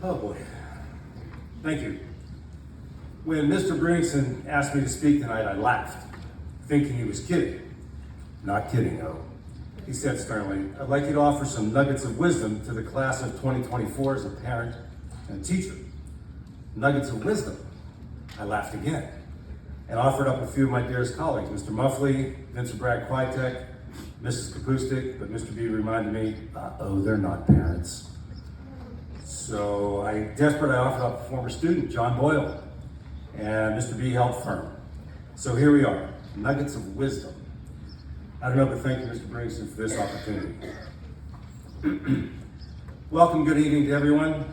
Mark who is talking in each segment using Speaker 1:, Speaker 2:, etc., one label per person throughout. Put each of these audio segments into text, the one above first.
Speaker 1: Oh boy, thank you. When Mr. Bringson asked me to speak tonight, I laughed, thinking he was kidding. Not kidding, though. He said sternly, I'd like you to offer some nuggets of wisdom to the class of 2024 as a parent and teacher. Nuggets of wisdom. I laughed again and offered up a few of my dearest colleagues, Mr. Muffley, Vincent Bragg Kwiatek, Mrs. Kapustik, but Mr. B reminded me, they're not parents. So I offered up a former student, John Boyle, and Mr. B held firm. So here we are, nuggets of wisdom. I don't know, but thank you, Mr. Bringson, for this opportunity. Welcome, good evening to everyone.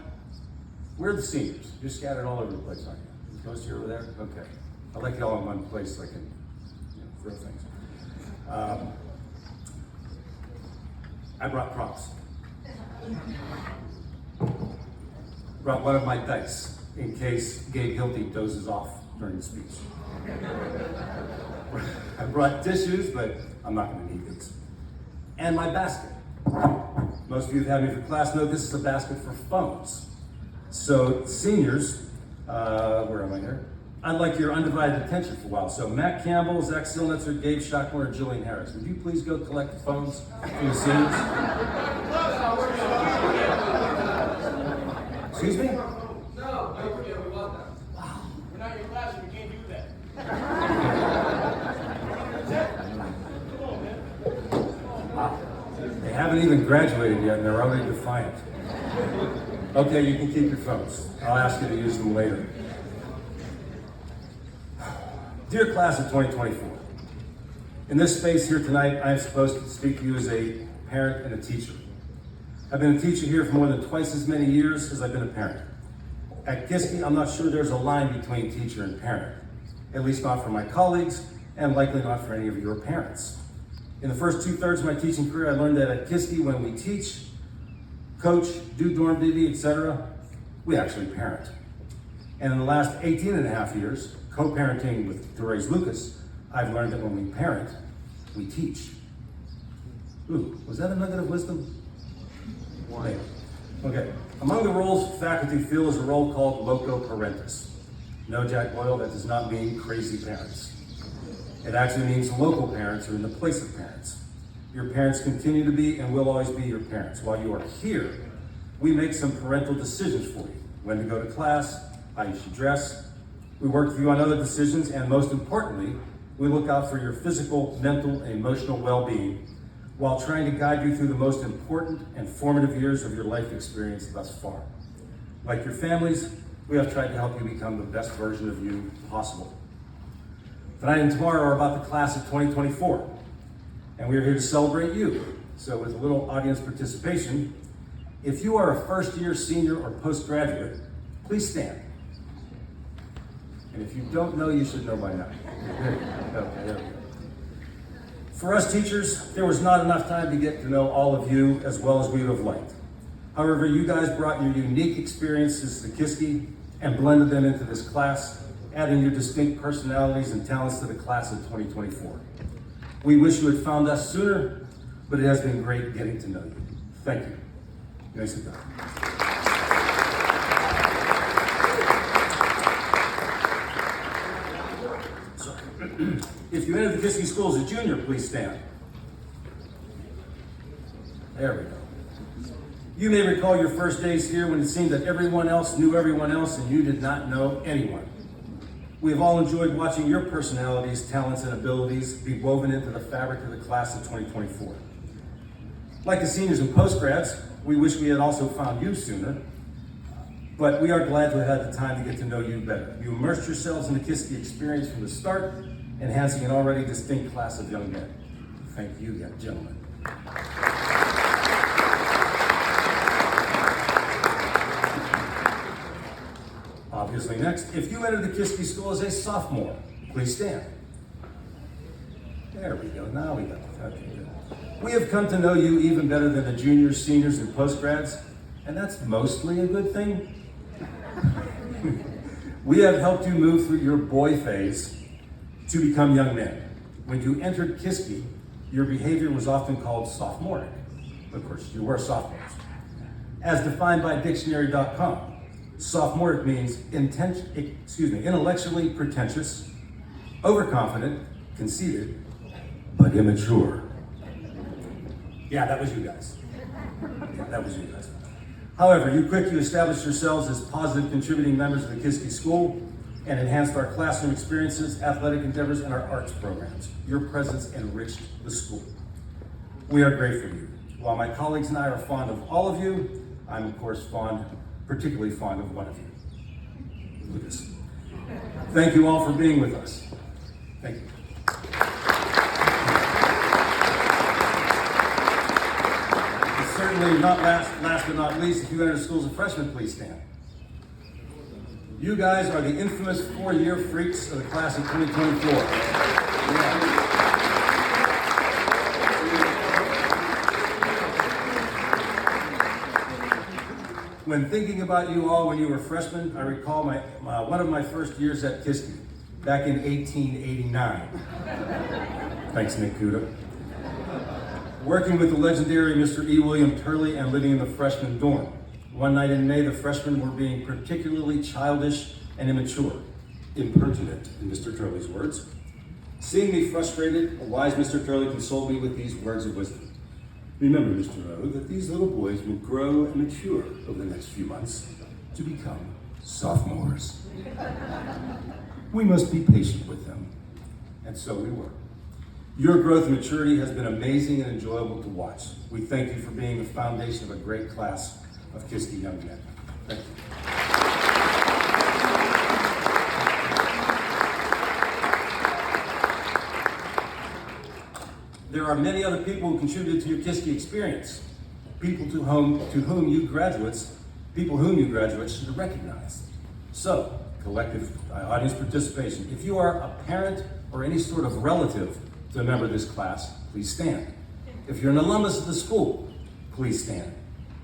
Speaker 1: Where are the seniors? You're scattered all over the place, aren't you? Most here over there? Okay. I'd like you all in one place so I can throw things. I brought props. Brought one of my dice in case Gabe Hilty dozes off during the speech. I brought tissues, but I'm not going to need these. And my basket. Most of you have had me for class know this is a basket for phones. So seniors, where am I here? I'd like your undivided attention for a while. So Matt Campbell, Zach Silnitzer, Gabe Schockler, or Jillian Harris. Would you please go collect the phones from the seniors? Excuse me?
Speaker 2: No, we want them. Wow. We're not in your class, we can't do that.
Speaker 1: Wow. They haven't even graduated yet and they're already defiant. Okay, you can keep your phones. I'll ask you to use them later. Dear class of 2024, in this space here tonight, I am supposed to speak to you as a parent and a teacher. I've been a teacher here for more than twice as many years as I've been a parent. At Kiski, I'm not sure there's a line between teacher and parent, at least not for my colleagues, and likely not for any of your parents. In the first 2/3 of my teaching career, I learned that at Kiski, when we teach, coach, do dorm duty, etc., we actually parent. And in the last 18 and a half years, co-parenting with Therese Lucas, I've learned that when we parent, we teach. Ooh, was that a nugget of wisdom? Why? Okay. Among the roles faculty feel is a role called loco parentis. No, Jack Boyle, that does not mean crazy parents. It actually means local parents are in the place of parents. Your parents continue to be and will always be your parents. While you are here, we make some parental decisions for you. When to go to class, how you should dress. We work with you on other decisions, and most importantly, we look out for your physical, mental, and emotional well-being while trying to guide you through the most important and formative years of your life experience thus far. Like your families, we have tried to help you become the best version of you possible. Tonight and tomorrow are about the class of 2024, and we are here to celebrate you. So with a little audience participation, if you are a first-year senior or postgraduate, please stand. And if you don't know, you should know by now. Okay, there we go. For us teachers, there was not enough time to get to know all of you as well as we would have liked. However, you guys brought your unique experiences to Kiski and blended them into this class, adding your distinct personalities and talents to the class of 2024. We wish you had found us sooner, but it has been great getting to know you. Thank you. You may sit down. If you entered the Kiski School as a junior, please stand. There we go. You may recall your first days here when it seemed that everyone else knew everyone else and you did not know anyone. We have all enjoyed watching your personalities, talents, and abilities be woven into the fabric of the class of 2024. Like the seniors and postgrads, we wish we had also found you sooner, but we are glad to have had the time to get to know you better. You immersed yourselves in the Kiski experience from the start, enhancing an already distinct class of young men. Thank you, gentlemen. Obviously next, if you entered the Kiski School as a sophomore, please stand. There we go, now we got it. Okay, good. We have come to know you even better than the juniors, seniors, and postgrads, and that's mostly a good thing. We have helped you move through your boy phase to become young men. When you entered Kiski, your behavior was often called sophomoric. Of course, you were sophomores. As defined by dictionary.com, Sophomoric means intellectually pretentious, overconfident, conceited, but immature. Yeah, that was you guys. Yeah, that was you guys. However, you quickly established yourselves as positive contributing members of the Kiski School and enhanced our classroom experiences, athletic endeavors, and our arts programs. Your presence enriched the school. We are grateful for you. While my colleagues and I are fond of all of you, I'm of course particularly fond of one of you, Lucas. Thank you all for being with us. Thank you. And certainly not last but not least, if you enter school as a freshman, please stand. You guys are the infamous 4-year freaks of the class of 2024. Yeah. When thinking about you all when you were freshmen, I recall one of my first years at Kiski, back in 1889. Thanks, Nick Kuda. Working with the legendary Mr. E. William Turley and living in the freshman dorm. One night in May, the freshmen were being particularly childish and immature, impertinent, in Mr. Turley's words. Seeing me frustrated, a wise Mr. Turley consoled me with these words of wisdom. Remember, Mr. O, that these little boys will grow and mature over the next few months to become sophomores. We must be patient with them, and so we were. Your growth and maturity has been amazing and enjoyable to watch. We thank you for being the foundation of a great class of Kiski young men. Thank you. There are many other people who contributed to your Kiski experience, people whom you graduates should recognize. So, collective audience participation. If you are a parent or any sort of relative to a member of this class, please stand. If you're an alumnus of the school, please stand.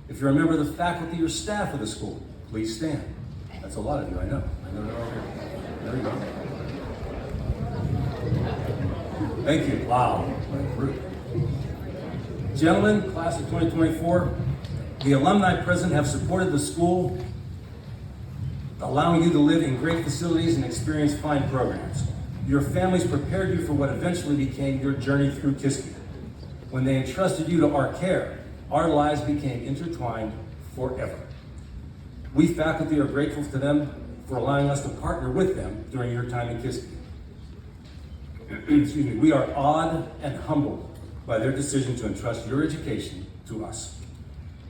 Speaker 1: If you're a member of the faculty or staff of the school, please stand. That's a lot of you, I know. I know they're all here. There you go. Thank you. Wow, what a group. Gentlemen, class of 2024, the alumni present have supported the school, allowing you to live in great facilities and experience fine programs. Your families prepared you for what eventually became your journey through Kiski. When they entrusted you to our care, our lives became intertwined forever. We faculty are grateful to them for allowing us to partner with them during your time in Kiski. Excuse me, we are awed and humbled by their decision to entrust your education to us.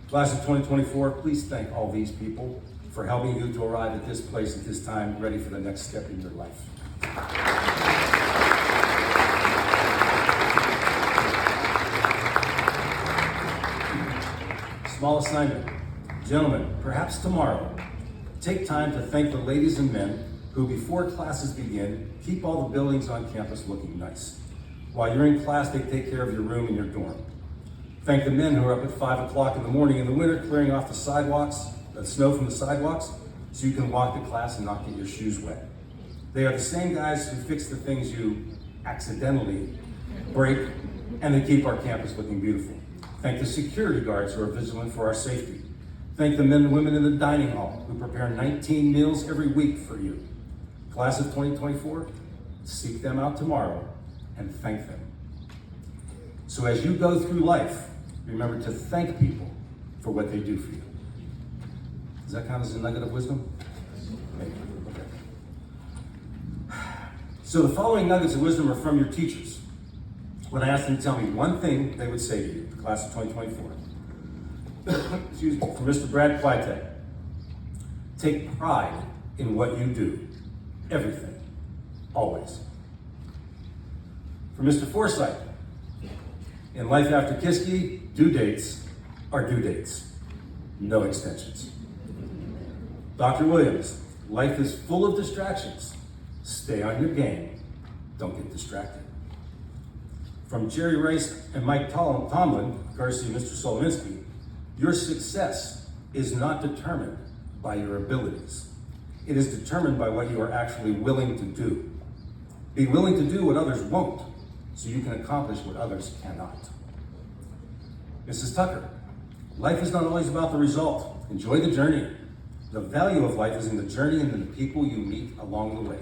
Speaker 1: Class of 2024, please thank all these people for helping you to arrive at this place at this time, ready for the next step in your life. Small assignment. Gentlemen, perhaps tomorrow, take time to thank the ladies and men who, before classes begin, keep all the buildings on campus looking nice. While you're in class, they take care of your room and your dorm. Thank the men who are up at 5 o'clock in the morning in the winter, clearing off the sidewalks, the snow from the sidewalks, so you can walk to class and not get your shoes wet. They are the same guys who fix the things you accidentally break, and they keep our campus looking beautiful. Thank the security guards who are vigilant for our safety. Thank the men and women in the dining hall who prepare 19 meals every week for you. Class of 2024, seek them out tomorrow and thank them. So as you go through life, remember to thank people for what they do for you. Does that count as a nugget of wisdom? Maybe. Okay. So the following nuggets of wisdom are from your teachers. When I asked them to tell me one thing they would say to you, the class of 2024. Excuse me, from Mr. Brad Clytek. Take pride in what you do. Everything. Always. From Mr. Forsythe. In life after Kiski, due dates are due dates. No extensions. Dr. Williams. Life is full of distractions. Stay on your game. Don't get distracted. From Jerry Rice and Mike Tomlin, courtesy of Mr. Solominski, your success is not determined by your abilities. It is determined by what you are actually willing to do. Be willing to do what others won't, so you can accomplish what others cannot. Mrs. Tucker, life is not always about the result. Enjoy the journey. The value of life is in the journey and in the people you meet along the way.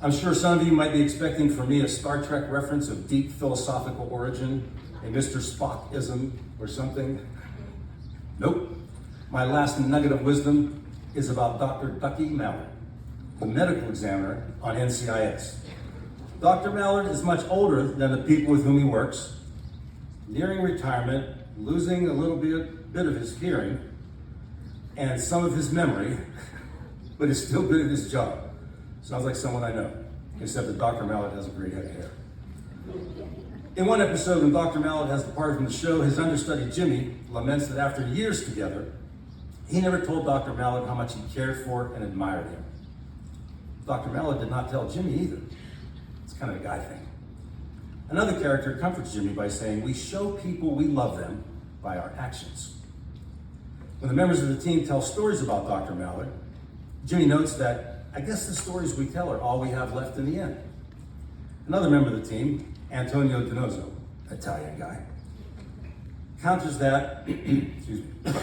Speaker 1: I'm sure some of you might be expecting from me a Star Trek reference of deep philosophical origin, a Mr. Spockism or something. Nope. My last nugget of wisdom is about Dr. Ducky Mallard, the medical examiner on NCIS. Dr. Mallard is much older than the people with whom he works, nearing retirement, losing a little bit of his hearing and some of his memory, but is still good at his job. Sounds like someone I know, except that Dr. Mallard has a great head of hair. In one episode, when Dr. Mallard has departed from the show, his understudy Jimmy laments that after years together, he never told Dr. Mallard how much he cared for and admired him. Dr. Mallard did not tell Jimmy either. It's kind of a guy thing. Another character comforts Jimmy by saying, "We show people we love them by our actions." When the members of the team tell stories about Dr. Mallard, Jimmy notes that, "I guess the stories we tell are all we have left in the end." Another member of the team, Antonio Donoso, Italian guy, counters that, excuse me,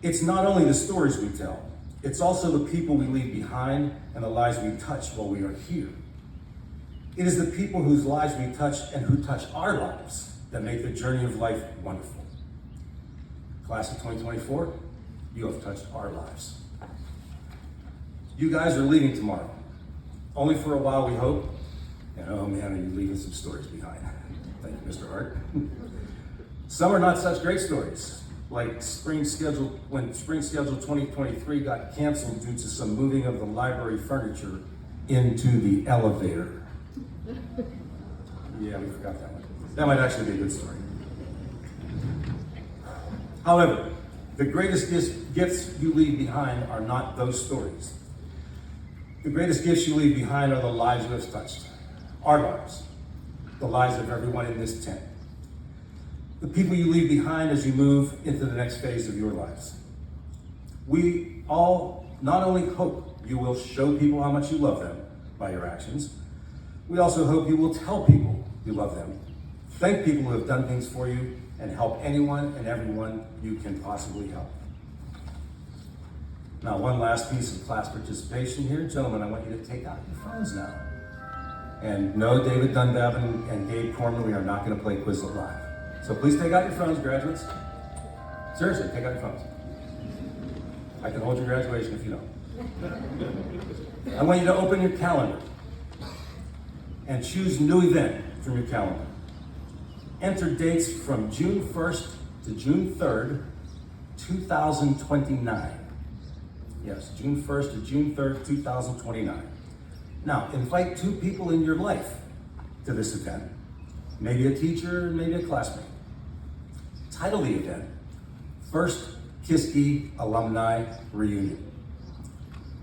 Speaker 1: it's not only the stories we tell, it's also the people we leave behind and the lives we touch while we are here. It is the people whose lives we touch and who touch our lives that make the journey of life wonderful. Class of 2024, you have touched our lives. You guys are leaving tomorrow. Only for a while, we hope. And oh man, are you leaving some stories behind. Thank you, Mr. Hart. Some are not such great stories, like when Spring Schedule 2023 got canceled due to some moving of the library furniture into the elevator. Yeah, we forgot that one. That might actually be a good story. However, the greatest gifts you leave behind are not those stories. The greatest gifts you leave behind are the lives you have touched. Our lives. The lives of everyone in this tent. The people you leave behind as you move into the next phase of your lives. We all not only hope you will show people how much you love them by your actions, we also hope you will tell people you love them. Thank people who have done things for you and help anyone and everyone you can possibly help. Now, one last piece of class participation here. Gentlemen, I want you to take out your phones now. And no, David Dunbab and Gabe Corman, we are not going to play Quizlet Live. So please take out your phones, graduates. Seriously, take out your phones. I can hold your graduation if you don't. I want you to open your calendar and choose new event from your calendar. Enter dates from June 1st to June 3rd, 2029. Yes, June 1st to June 3rd, 2029. Now, invite 2 people in your life to this event. Maybe a teacher, maybe a classmate. Title the event, First Kiski Alumni Reunion.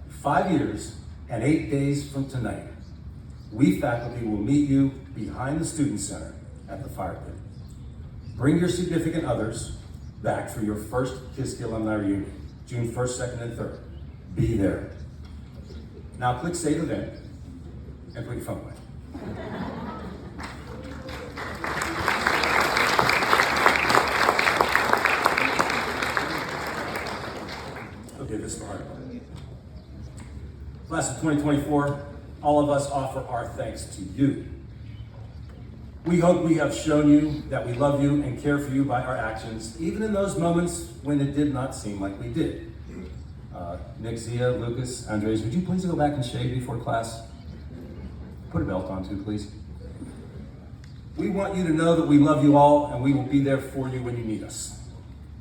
Speaker 1: 5 years and 8 days from tonight, we faculty will meet you behind the Student Center at the fire pit. Bring your significant others back for your first Kiski Alumni Reunion, June 1st, 2nd, and 3rd. Be there. Now click Save Event and put your phone away. Okay, this is the hard part. Class of 2024, all of us offer our thanks to you. We hope we have shown you that we love you and care for you by our actions, even in those moments when it did not seem like we did. Nick, Zia, Lucas, Andres, would you please go back and shave before class? Put a belt on too, please. We want you to know that we love you all and we will be there for you when you need us.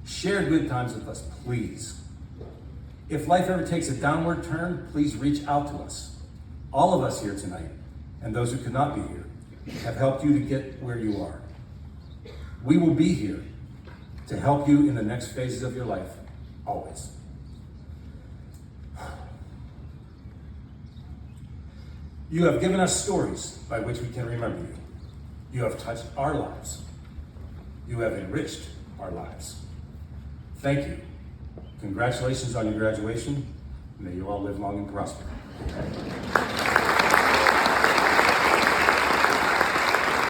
Speaker 1: Share good times with us, please. If life ever takes a downward turn, please reach out to us. All of us here tonight, and those who could not be here, have helped you to get where you are. We will be here to help you in the next phases of your life, always. You have given us stories by which we can remember you. You have touched our lives. You have enriched our lives. Thank you. Congratulations on your graduation. May you all live long and prosper.